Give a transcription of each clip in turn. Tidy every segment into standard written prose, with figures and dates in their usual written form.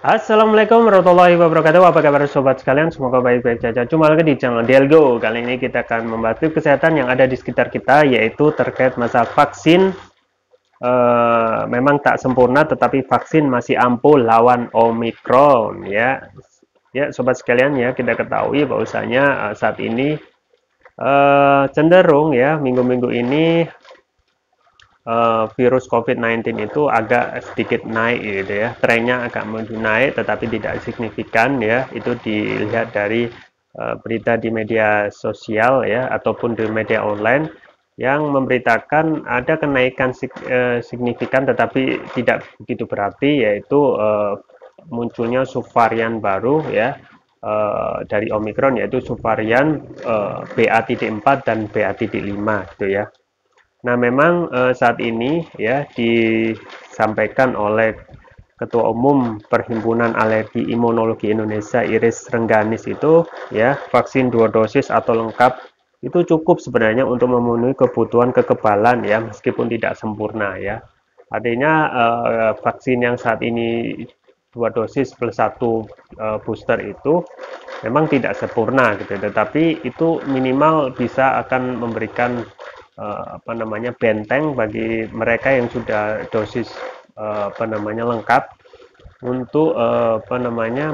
Assalamualaikum warahmatullahi wabarakatuh. Apa kabar sobat sekalian? Semoga baik-baik saja. Jumpa lagi di channel Dialgo. Kali ini kita akan membahas tips kesehatan yang ada di sekitar kita, yaitu terkait masalah vaksin. Memang tak sempurna, tetapi vaksin masih ampuh lawan Omikron. Ya, sobat sekalian ya, kita ketahui bahwasanya saat ini cenderung ya minggu-minggu ini virus COVID-19 itu agak sedikit naik gitu ya, trennya agak naik tetapi tidak signifikan ya, itu dilihat dari berita di media sosial ya ataupun di media online yang memberitakan ada kenaikan signifikan tetapi tidak begitu berarti, yaitu munculnya subvarian baru ya, dari Omicron, yaitu subvarian BA.4 dan BA.5 gitu ya. Nah, memang saat ini ya disampaikan oleh Ketua Umum Perhimpunan Alergi Imunologi Indonesia Iris Rengganis itu ya, vaksin 2 dosis atau lengkap itu cukup sebenarnya untuk memenuhi kebutuhan kekebalan ya, meskipun tidak sempurna ya. Artinya vaksin yang saat ini 2 dosis plus 1 booster itu memang tidak sempurna gitu, tetapi itu minimal bisa akan memberikan benteng bagi mereka yang sudah dosis lengkap untuk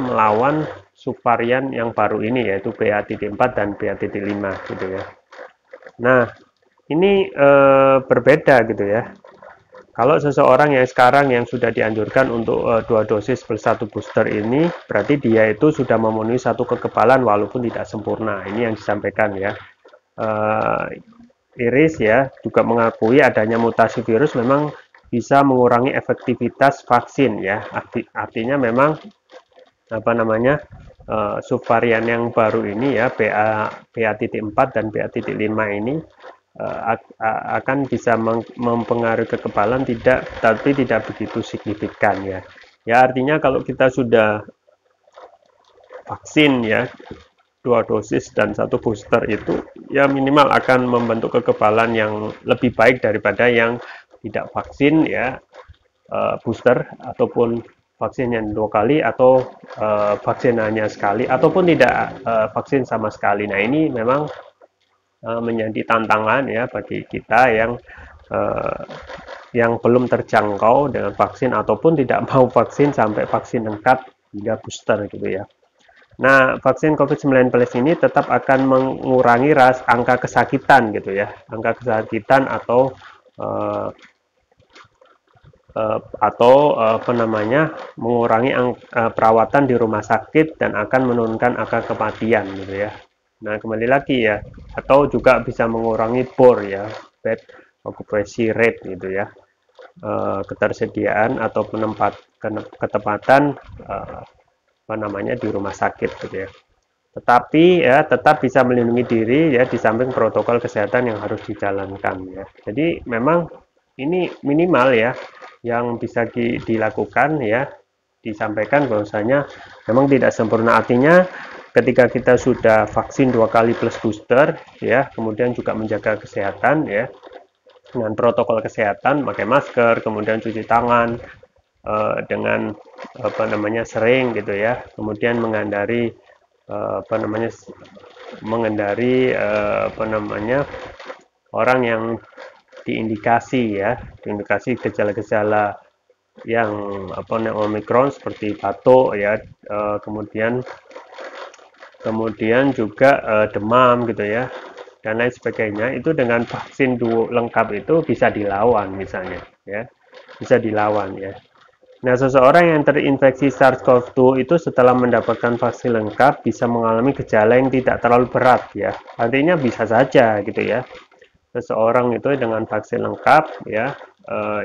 melawan subvarian yang baru ini, yaitu BA.4 dan BA.5 gitu ya. Nah, ini berbeda gitu ya. Kalau seseorang yang sekarang yang sudah dianjurkan untuk 2 dosis plus 1 booster ini, berarti dia itu sudah memenuhi satu kekebalan walaupun tidak sempurna. Ini yang disampaikan ya. Iris ya juga mengakui adanya mutasi virus memang bisa mengurangi efektivitas vaksin ya. Artinya memang subvarian yang baru ini ya, BA.4 dan BA.5 ini akan bisa mempengaruhi kekebalan, tapi tidak begitu signifikan ya. Ya, artinya kalau kita sudah vaksin ya 2 dosis dan 1 booster itu ya minimal akan membentuk kekebalan yang lebih baik daripada yang tidak vaksin ya, booster ataupun vaksin yang 2 kali atau vaksin hanya sekali ataupun tidak vaksin sama sekali. Nah, ini memang menjadi tantangan ya bagi kita yang belum terjangkau dengan vaksin ataupun tidak mau vaksin sampai vaksin lengkap hingga booster gitu ya. Nah, vaksin COVID-19 ini tetap akan mengurangi angka kesakitan gitu ya, angka kesakitan atau uh, mengurangi perawatan di rumah sakit dan akan menurunkan angka kematian gitu ya. Nah, kembali lagi ya, atau juga bisa mengurangi BOR ya, bed occupancy rate gitu ya, ketersediaan atau ketepatan di rumah sakit gitu ya. Tetapi ya tetap bisa melindungi diri ya, di samping protokol kesehatan yang harus dijalankan ya. Jadi memang ini minimal ya yang bisa dilakukan ya, disampaikan bahwasanya memang tidak sempurna. Artinya ketika kita sudah vaksin 2 kali plus booster ya, kemudian juga menjaga kesehatan ya dengan protokol kesehatan, pakai masker, kemudian cuci tangan dengan sering gitu ya, kemudian menghindari orang yang diindikasi ya, diindikasi gejala-gejala yang Omikron seperti batuk ya, kemudian juga demam gitu ya, dan lain sebagainya. Itu dengan vaksin lengkap itu bisa dilawan misalnya ya, bisa dilawan ya. Nah, seseorang yang terinfeksi SARS-CoV-2 itu setelah mendapatkan vaksin lengkap bisa mengalami gejala yang tidak terlalu berat ya. Artinya bisa saja gitu ya, seseorang itu dengan vaksin lengkap ya,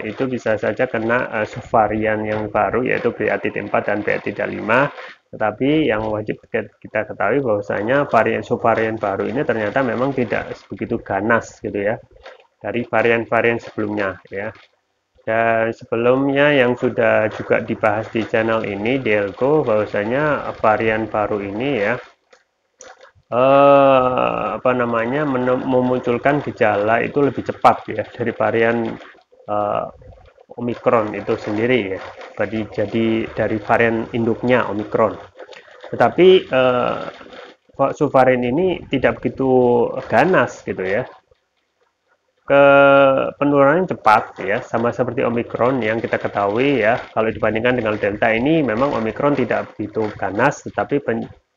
itu bisa saja kena subvarian yang baru, yaitu BA.4 dan BA.5. Tetapi yang wajib kita ketahui bahwasanya subvarian baru ini ternyata memang tidak begitu ganas gitu ya dari varian-varian sebelumnya ya. Dan sebelumnya yang sudah juga dibahas di channel ini, Delco, bahwasanya varian baru ini ya memunculkan gejala itu lebih cepat ya dari varian Omicron itu sendiri ya. Jadi dari varian induknya Omicron. Tetapi subvarian ini tidak begitu ganas gitu ya. Penularannya cepat ya, sama seperti Omicron yang kita ketahui ya. Kalau dibandingkan dengan Delta ini memang Omicron tidak begitu ganas, tetapi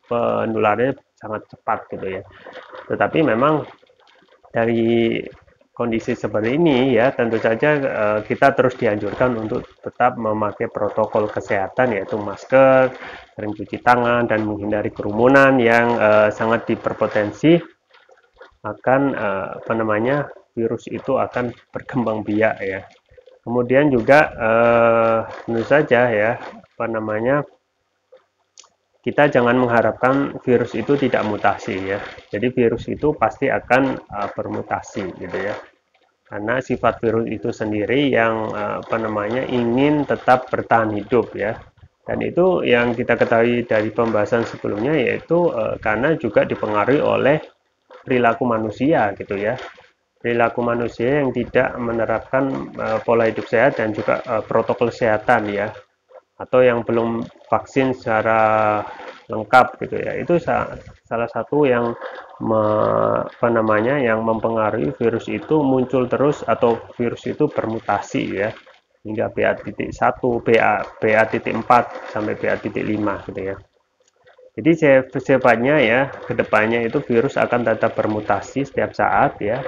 penularannya sangat cepat gitu ya. Tetapi memang dari kondisi seperti ini ya, tentu saja kita terus dianjurkan untuk tetap memakai protokol kesehatan, yaitu masker, sering cuci tangan, dan menghindari kerumunan yang sangat berpotensi akan virus itu akan berkembang biak ya. Kemudian juga tentu saja ya, kita jangan mengharapkan virus itu tidak mutasi ya. Jadi virus itu pasti akan bermutasi gitu ya. Karena sifat virus itu sendiri yang ingin tetap bertahan hidup ya. Dan itu yang kita ketahui dari pembahasan sebelumnya, yaitu karena juga dipengaruhi oleh perilaku manusia gitu ya. Perilaku manusia yang tidak menerapkan pola hidup sehat dan juga protokol kesehatan ya, atau yang belum vaksin secara lengkap gitu ya. Itu salah satu yang yang mempengaruhi virus itu muncul terus atau virus itu bermutasi ya, hingga BA.1, BA.4 sampai BA.5 gitu ya. Jadi sifatnya ya, kedepannya itu virus akan tetap bermutasi setiap saat ya,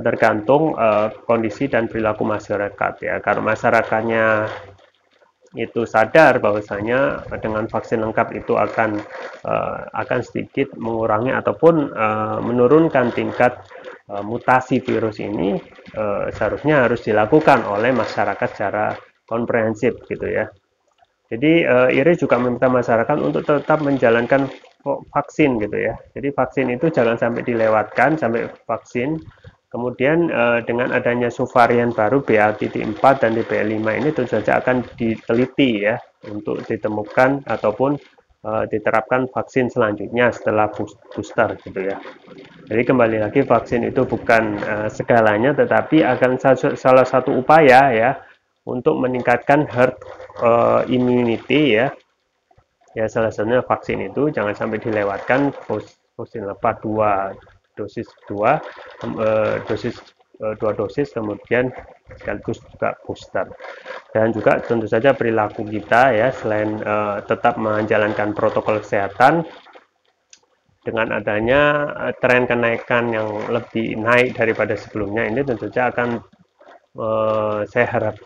tergantung kondisi dan perilaku masyarakat ya. Kalau masyarakatnya itu sadar bahwasanya dengan vaksin lengkap itu akan sedikit mengurangi ataupun menurunkan tingkat mutasi virus ini, seharusnya harus dilakukan oleh masyarakat secara komprehensif gitu ya. Jadi IRI juga meminta masyarakat untuk tetap menjalankan vaksin gitu ya. Jadi vaksin itu jangan sampai dilewatkan sampai vaksin. Kemudian dengan adanya subvarian baru BA.4 dan BA.5 ini tentu saja akan diteliti ya, untuk ditemukan ataupun diterapkan vaksin selanjutnya setelah booster gitu ya. Jadi kembali lagi, vaksin itu bukan segalanya, tetapi akan salah satu upaya ya untuk meningkatkan herd immunity ya. Ya, salah satunya vaksin itu jangan sampai dilewatkan, vaksin lepas dosis 2 dosis, kemudian sekaligus juga booster. Dan juga tentu saja perilaku kita ya, selain tetap menjalankan protokol kesehatan, dengan adanya tren kenaikan yang lebih naik daripada sebelumnya ini tentu saja akan saya harap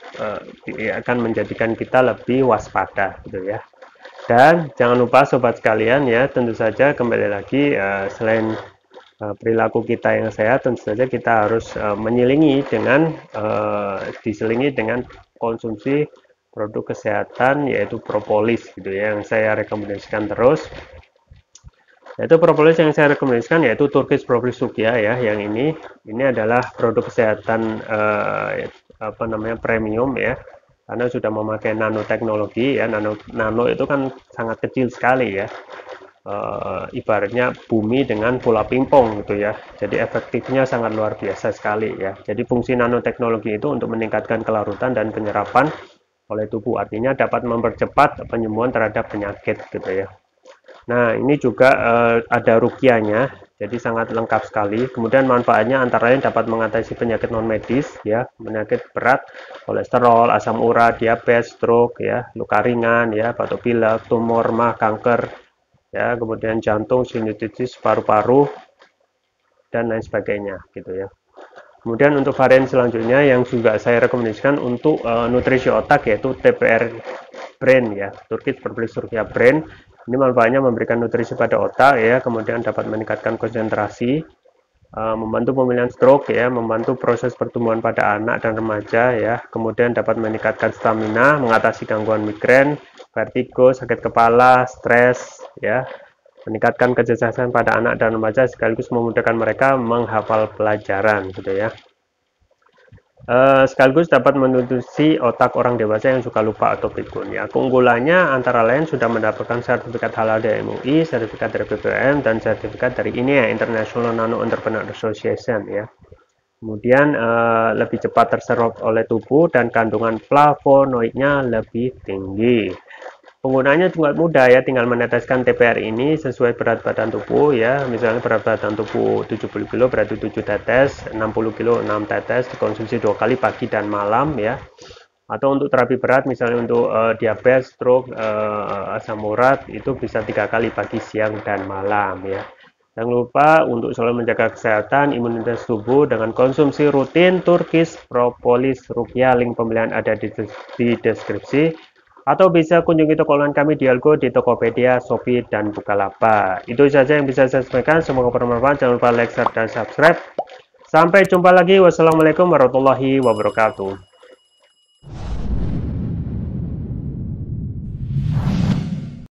akan menjadikan kita lebih waspada gitu ya. Dan jangan lupa sobat sekalian ya, tentu saja kembali lagi selain perilaku kita yang sehat, tentu saja kita harus diselingi dengan konsumsi produk kesehatan, yaitu propolis gitu ya, yang saya rekomendasikan terus. Yaitu propolis yang saya rekomendasikan yaitu Turkish Propolis Sugya ya, yang ini adalah produk kesehatan premium ya, karena sudah memakai nanoteknologi ya. Nano itu kan sangat kecil sekali ya. Ibaratnya bumi dengan bola pingpong gitu ya. Jadi efektifnya sangat luar biasa sekali ya. Jadi fungsi nanoteknologi itu untuk meningkatkan kelarutan dan penyerapan oleh tubuh, artinya dapat mempercepat penyembuhan terhadap penyakit gitu ya. Nah, ini juga ada rukiahnya, jadi sangat lengkap sekali. Kemudian manfaatnya antara lain dapat mengatasi penyakit non medis ya, penyakit berat, kolesterol, asam urat, diabetes, stroke ya, luka ringan ya, batuk pilek, tumor mah, kanker ya, kemudian jantung, sinusitis, paru-paru, dan lain sebagainya gitu ya. Kemudian untuk varian selanjutnya yang juga saya rekomendasikan untuk nutrisi otak, yaitu TPR Brain ya, Turkish Propolis Sugya Brain. Ini manfaatnya memberikan nutrisi pada otak ya, kemudian dapat meningkatkan konsentrasi, membantu pemulihan stroke ya, membantu proses pertumbuhan pada anak dan remaja ya, kemudian dapat meningkatkan stamina, mengatasi gangguan migrain, vertigo, sakit kepala, stres ya, meningkatkan kecerdasan pada anak dan remaja, sekaligus memudahkan mereka menghafal pelajaran gitu ya. Sekaligus dapat menutrisi otak orang dewasa yang suka lupa atau pikun ya. Keunggulannya antara lain sudah mendapatkan sertifikat halal dari MUI, sertifikat dari BPOM, dan sertifikat dari INEA, International Nano Entrepreneur Association ya. Kemudian lebih cepat terserap oleh tubuh dan kandungan flavonoidnya lebih tinggi. Penggunaannya juga mudah ya, tinggal meneteskan TPR ini sesuai berat badan tubuh ya. Misalnya berat badan tubuh 70 kg berarti 7 tetes, 60 kg 6 tetes, dikonsumsi 2 kali pagi dan malam ya. Atau untuk terapi berat misalnya untuk diabetes, stroke, asam urat itu bisa 3 kali pagi, siang dan malam ya. Jangan lupa untuk selalu menjaga kesehatan imunitas tubuh dengan konsumsi rutin Turkish Propolis Rukia. Link pembelian ada di deskripsi. Atau bisa kunjungi toko online kami di Algo, di Tokopedia, Shopee, dan Bukalapak. Itu saja yang bisa saya sampaikan. Semoga bermanfaat. Jangan lupa like, share, dan subscribe. Sampai jumpa lagi. Wassalamualaikum warahmatullahi wabarakatuh.